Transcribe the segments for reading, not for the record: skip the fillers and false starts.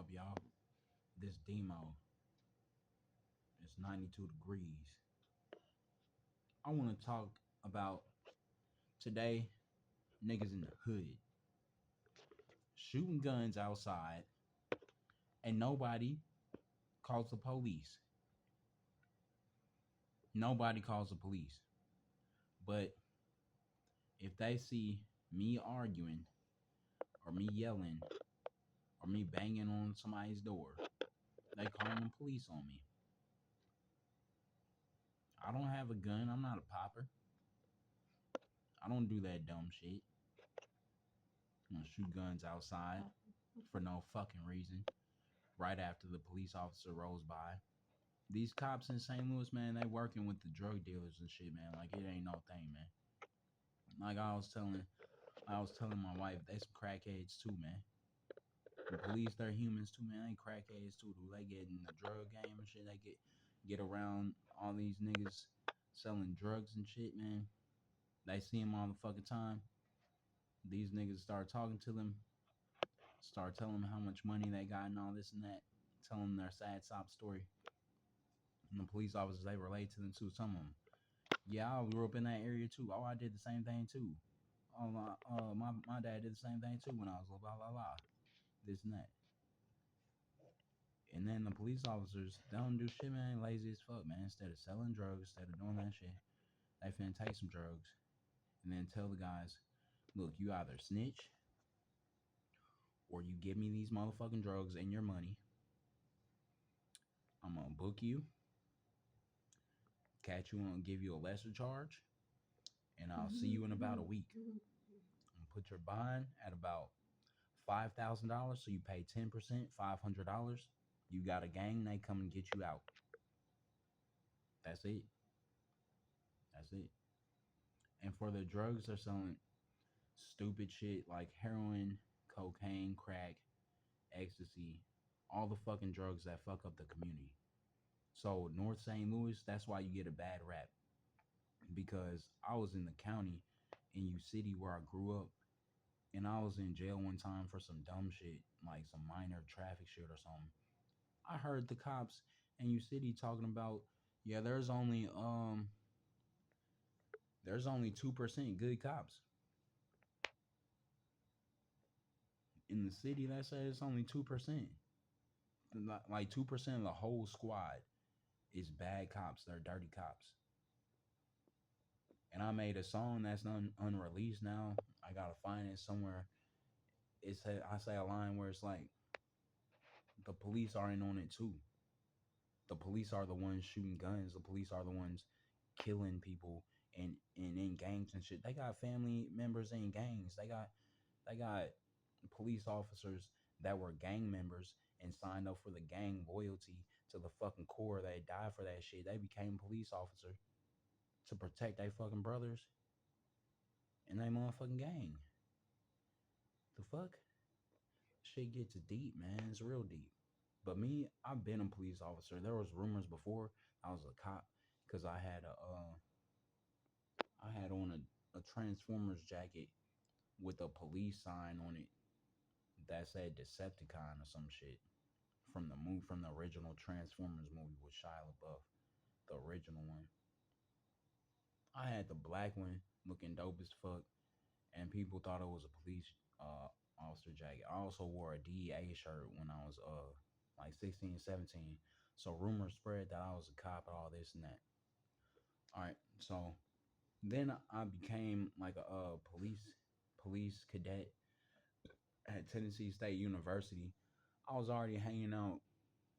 up, y'all? This Dimo. It's 92 degrees. I want to talk about today niggas in the hood shooting guns outside and nobody calls the police. Nobody calls the police. But if they see me arguing or me yelling or me banging on somebody's door, they calling the police on me. I don't have a gun. I'm not a popper. I don't do that dumb shit. I'm gonna shoot guns outside for no fucking reason. Right after the police officer rolls by. These cops in St. Louis, man, they working with the drug dealers and shit, man. Like it ain't no thing, man. Like I was telling my wife, they some crackheads too, man. The police, they're humans too, man. They crackheads too. Do they get in the drug game and shit? They get around all these niggas selling drugs and shit, man. They see them all the fucking time. These niggas start talking to them, start telling them how much money they got and all this and that, telling them their sad sob story. And the police officers, they relate to them too. Some of them, yeah, I grew up in that area too. Oh, I did the same thing too. Oh, my dad did the same thing too when I was little, blah blah blah, this and that. And then the police officers, they don't do shit, man. Lazy as fuck, man. Instead of selling drugs, instead of doing that shit, they finna take some drugs and then tell the guys, look, you either snitch or you give me these motherfucking drugs and your money. I'm gonna book you, catch you and give you a lesser charge, and I'll see you in about a week. And put your bond at about $5,000, so you pay 10%, $500. You got a gang, they come and get you out. That's it. That's it. And for the drugs, they're selling stupid shit like heroin, cocaine, crack, ecstasy, all the fucking drugs that fuck up the community. So North St. Louis, that's why you get a bad rap. Because I was in the county in U City where I grew up, and I was in jail one time for some dumb shit, like some minor traffic shit or something. I heard the cops in U City talking about, yeah, there's only 2% good cops. In the city, they say it's only 2%. Like 2% of the whole squad is bad cops. They're dirty cops. And I made a song that's unreleased now. I gotta find it somewhere. I say a line where it's like, the police are in on it too. The police are the ones shooting guns. The police are the ones killing people and in gangs and shit. They got family members in gangs. They got police officers that were gang members and signed up for the gang loyalty to the fucking core. They died for that shit. They became police officer to protect their fucking brothers and they motherfucking gang. The fuck? Shit gets deep, man. It's real deep. But me, I've been a police officer. There was rumors before I was a cop because I had on a Transformers jacket with a police sign on it that said Decepticon or some shit from the original Transformers movie with Shia LaBeouf, the original one. I had the black one looking dope as fuck, and people thought it was a police officer jacket. I also wore a DEA shirt when I was like 16, 17. So rumors spread that I was a cop and all this and that. All right, so then I became like a police cadet at Tennessee State University. I was already hanging out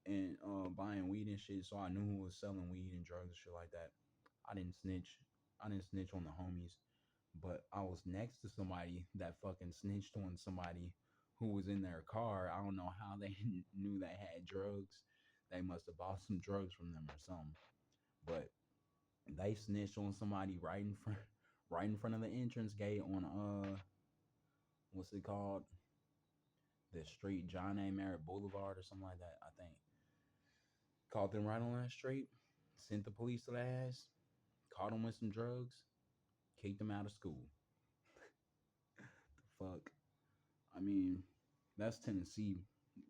and buying weed and shit, so I knew who was selling weed and drugs and shit like that. I didn't snitch. I didn't snitch on the homies, but I was next to somebody that fucking snitched on somebody who was in their car. I don't know how they knew they had drugs. They must have bought some drugs from them or something. But they snitched on somebody right in front of the entrance gate on what's it called? The street, John A. Merritt Boulevard or something like that, I think. Caught them right on that street, sent the police to their ass, caught them with some drugs, kicked them out of school. The fuck? I mean, that's Tennessee.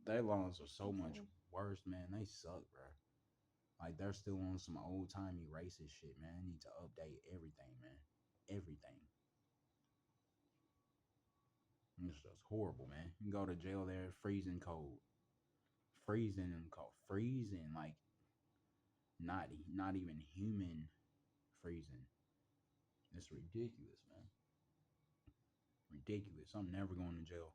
Their laws are so much Okay. worse, man. They suck, bro. Like they're still on some old timey racist shit, man. They need to update everything, man. Everything. It's just horrible, man. You can go to jail there, freezing cold, freezing and cold, freezing like not even human freezing. It's ridiculous, man. Ridiculous. I'm never going to jail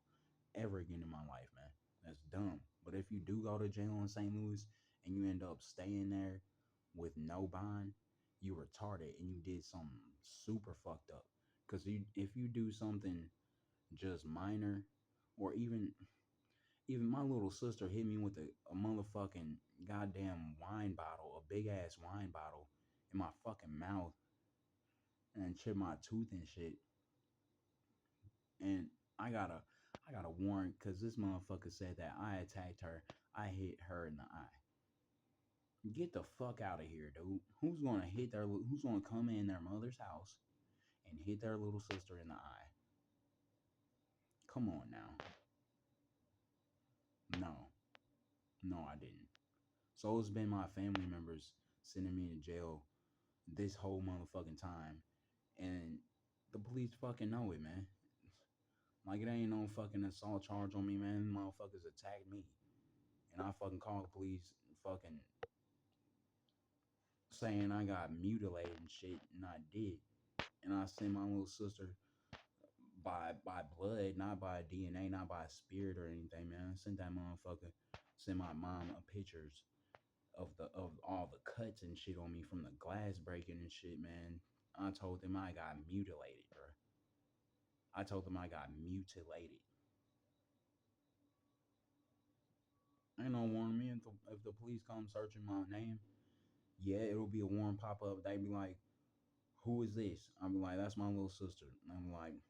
ever again in my life, man. That's dumb. But if you do go to jail in St. Louis and you end up staying there with no bond, you retarded and you did something super fucked up. Because if you do something just minor, or even my little sister hit me with a motherfucking goddamn wine bottle, a big ass wine bottle in my fucking mouth and chipped my tooth and shit. And I got a I got a warrant because this motherfucker said that I attacked her. I hit her in the eye. Get the fuck out of here, dude. Who's gonna come in their mother's house and hit their little sister in the eye? Come on now. No, no, I didn't. So it's been my family members sending me to jail this whole motherfucking time, and the police fucking know it, man. Like it ain't no fucking assault charge on me, man. Motherfuckers attacked me, and I fucking called the police, fucking saying I got mutilated and shit, and I did. And I sent my little sister by blood, not by DNA, not by spirit or anything, man. I sent that motherfucker, sent my mom pictures of all the cuts and shit on me from the glass breaking and shit, man. I told them I got mutilated, bro. I told them I got mutilated. Ain't no warning me if the police come searching my name. Yeah, it'll be a warrant pop up. They be like, "Who is this?" I'll be like, "That's my little sister." And I'm like,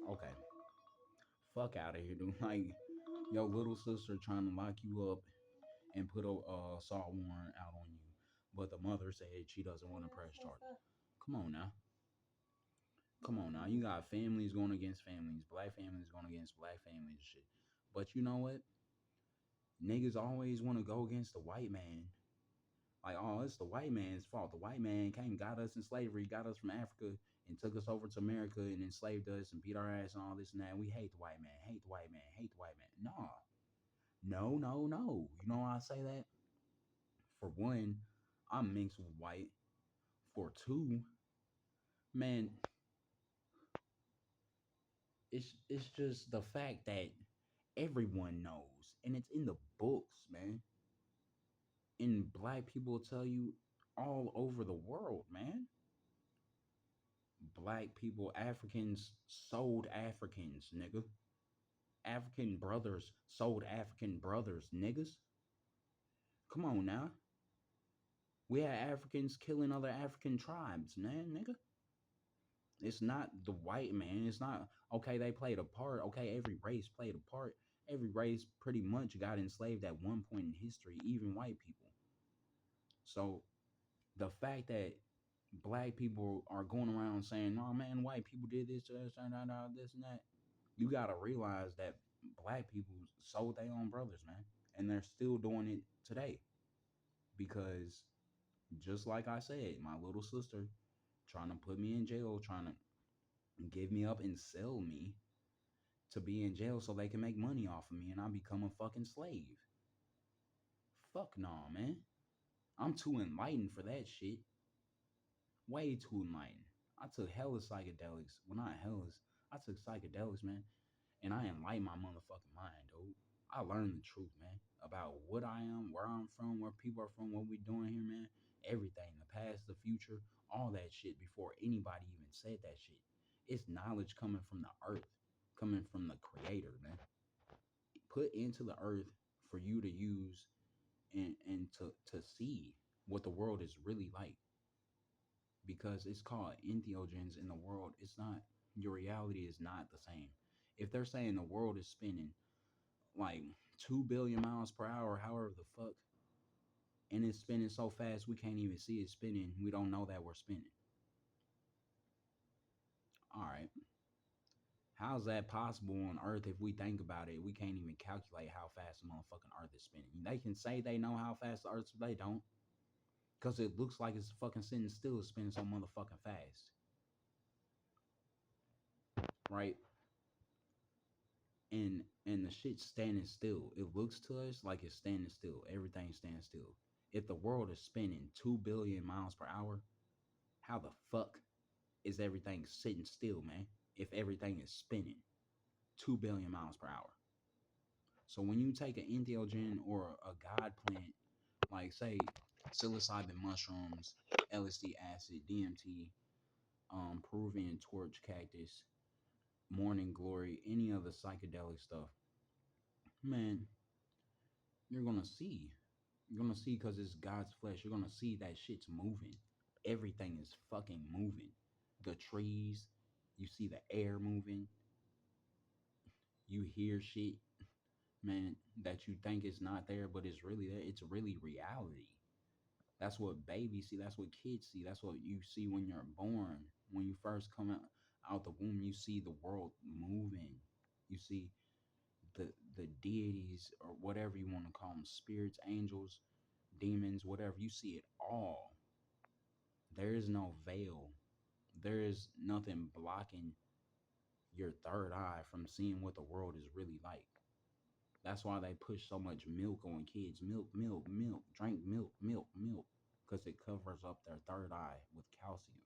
"Okay, fuck out of here, dude." Like, your little sister trying to lock you up and put a assault warrant out on you, but the mother said she doesn't want to press charges. Come on now. Come on now. You got families going against families, black families going against black families and shit. But you know what? Niggas always want to go against the white man. Like, oh, it's the white man's fault. The white man came, got us in slavery, got us from Africa, and took us over to America and enslaved us and beat our ass and all this and that. We hate the white man, hate the white man, hate the white man. Nah, no, no, no. You know why I say that? For one, I'm mixed with white. For two, man, it's just the fact that everyone knows, and it's in the books, man. And black people tell you all over the world, man. Black people, Africans sold Africans, nigga. African brothers sold African brothers, niggas. Come on now. We had Africans killing other African tribes, man, nigga. It's not the white man. It's not, okay, they played a part. Okay, every race played a part. Every race pretty much got enslaved at one point in history, even white people. So the fact that black people are going around saying, "Oh man, white people did this, this and that," you gotta realize that black people sold their own brothers, man, and they're still doing it today. Because just like I said, my little sister trying to put me in jail, trying to give me up and sell me to be in jail so they can make money off of me and I become a fucking slave. Fuck no, man. I'm too enlightened for that shit. Way too enlightened. I took hella psychedelics. Well, not hellas. I took psychedelics, man. And I enlightened my motherfucking mind, dude. I learned the truth, man. About what I am, where I'm from, where people are from, what we doing here, man. Everything. The past, the future, all that shit before anybody even said that shit. It's knowledge coming from the earth, coming from the creator, man. Put into the earth for you to use and to see what the world is really like, because it's called entheogens in the world. It's not, your reality is not the same. If they're saying the world is spinning like 2 billion miles per hour, however the fuck, and it's spinning so fast we can't even see it spinning, we don't know that we're spinning. All right. How's that possible on Earth if we think about it? We can't even calculate how fast the motherfucking Earth is spinning. They can say they know how fast the Earth, but they don't. Because it looks like it's fucking sitting still, spinning so motherfucking fast. Right? And the shit's standing still. It looks to us like it's standing still. Everything's standing still. If the world is spinning 2 billion miles per hour, how the fuck is everything sitting still, man? If everything is spinning 2 billion miles per hour. So when you take an entheogen or a god plant, like say psilocybin mushrooms, LSD acid, DMT, Peruvian torch cactus, morning glory, any of the psychedelic stuff, man, you're gonna see. You're gonna see because it's God's flesh. You're gonna see that shit's moving. Everything is fucking moving. The trees, you see the air moving. You hear shit, man, that you think is not there, but it's really there. It's really reality. That's what babies see. That's what kids see. That's what you see when you're born. When you first come out the womb, you see the world moving. You see the deities or whatever you want to call them, spirits, angels, demons, whatever. You see it all. There is no veil. There is nothing blocking your third eye from seeing what the world is really like. That's why they push so much milk on kids. Milk, milk, milk. Drink milk, milk, milk. Because it covers up their third eye with calcium.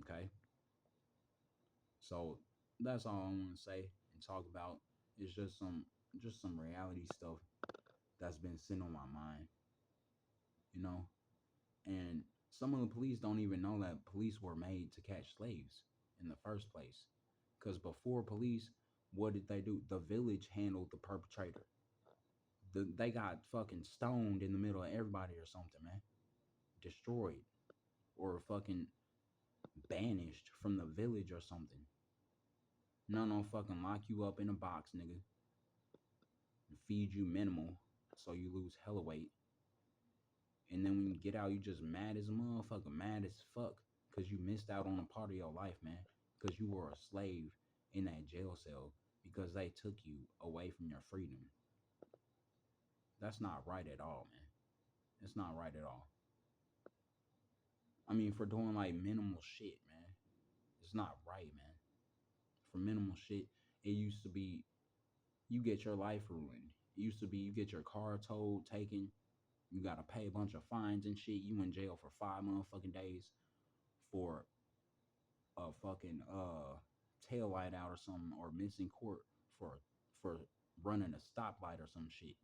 Okay? So that's all I want to say and talk about. It's just some reality stuff that's been sitting on my mind, you know? And some of the police don't even know that police were made to catch slaves in the first place. Because before police, what did they do? The village handled the perpetrator. They got fucking stoned in the middle of everybody or something, man. Destroyed or fucking banished from the village or something. No, fucking lock you up in a box, nigga. And feed you minimal so you lose hella weight. And then when you get out, you just mad as a motherfucker, mad as fuck. Because you missed out on a part of your life, man. Because you were a slave in that jail cell. Because they took you away from your freedom. That's not right at all, man. It's not right at all. I mean, for doing like minimal shit, man. It's not right, man. For minimal shit, it used to be you get your life ruined. It used to be you get your car towed, taken. You gotta pay a bunch of fines and shit. You in jail for 5 motherfucking days for a fucking tail light out or something, or missing court for for running a stoplight or some shit.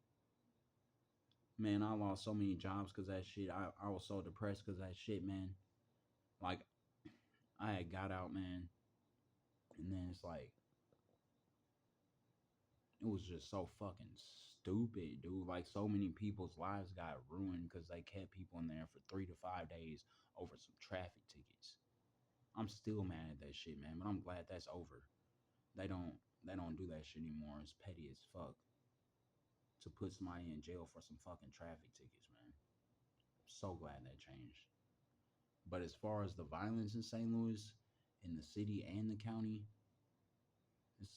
Man, I lost so many jobs because that shit. I was so depressed because that shit, man. Like I had got out, man, and then it's like it was just so fucking stupid, dude. Like so many people's lives got ruined because they kept people in there for 3 to 5 days over some traffic tickets. I'm still mad at that shit, man, but I'm glad that's over. They don't they don't do that shit anymore. It's petty as fuck to put somebody in jail for some fucking traffic tickets, man. So glad that changed. But as far as the violence in St. Louis, in the city and the county,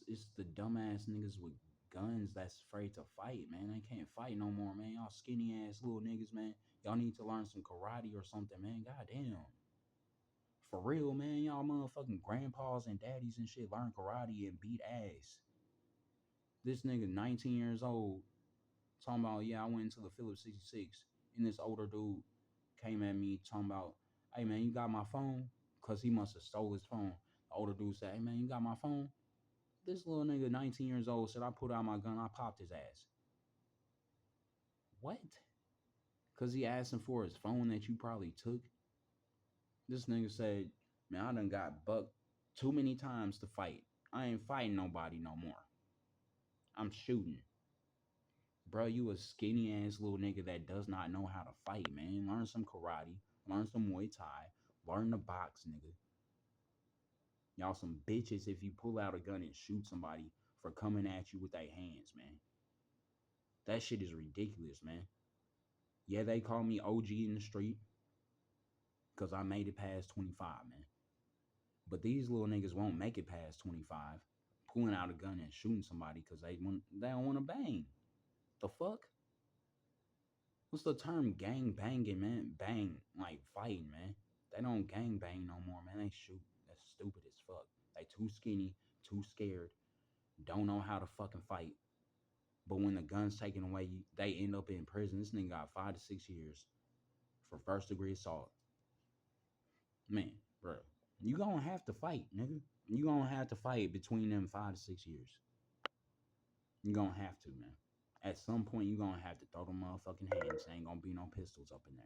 it's the dumbass niggas with guns that's afraid to fight, man. They can't fight no more, man. Y'all skinny ass little niggas, man. Y'all need to learn some karate or something, man. God damn. For real, man. Y'all motherfucking grandpas and daddies and shit learn karate and beat ass. This nigga 19 years old talking about, yeah, I went into the Phillips 66 and this older dude came at me talking about, hey man, you got my phone? Cause he must have stole his phone. The older dude said, hey man, you got my phone? This little nigga 19 years old said, I put out my gun, I popped his ass. What? Cause he asked him for his phone that you probably took? This nigga said, man, I done got bucked too many times to fight. I ain't fighting nobody no more. I'm shooting. Bro, you a skinny ass little nigga that does not know how to fight, man. Learn some karate, learn some Muay Thai, learn to box, nigga. Y'all some bitches if you pull out a gun and shoot somebody for coming at you with their hands, man. That shit is ridiculous, man. Yeah, they call me OG in the street because I made it past 25, man. But these little niggas won't make it past 25, pulling out a gun and shooting somebody because they don't want to bang. The fuck? What's the term? Gang banging, man. Bang, like fighting, man. They don't gang bang no more, man. They shoot. That's stupid as fuck. They too skinny, too scared, don't know how to fucking fight. But when the gun's taken away, they end up in prison. This nigga got 5 to 6 years for first degree assault. Man, bro, you gonna have to fight, nigga. You gonna have to fight between them 5 to 6 years. You gonna have to, man. At some point, you gonna have to throw them motherfucking hands. Ain't gonna be no pistols up in there.